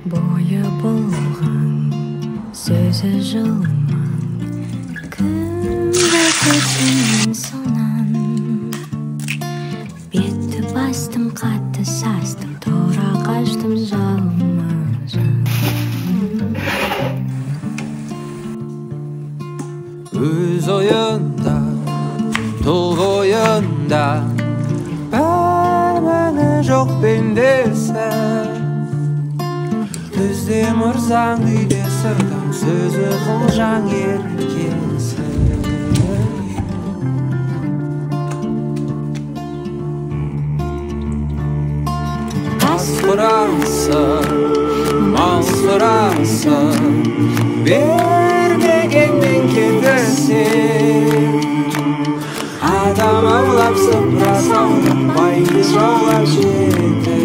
Бойы болған сөзі жылмаң, кімді көрсем сонан. Бетті бастым, қатты састым, тұра қаштым жалма жан. Өз ойында, толғы ойында, мәні жоқ пендесі. Түзде мұрзаң, үйде сырдаң, сөзі қылжаң еркесі. Ас құрасың, мал сұрасың, бермегенмен кетірсең. Адам аулап сыпыра салып, байды жаулап жетір.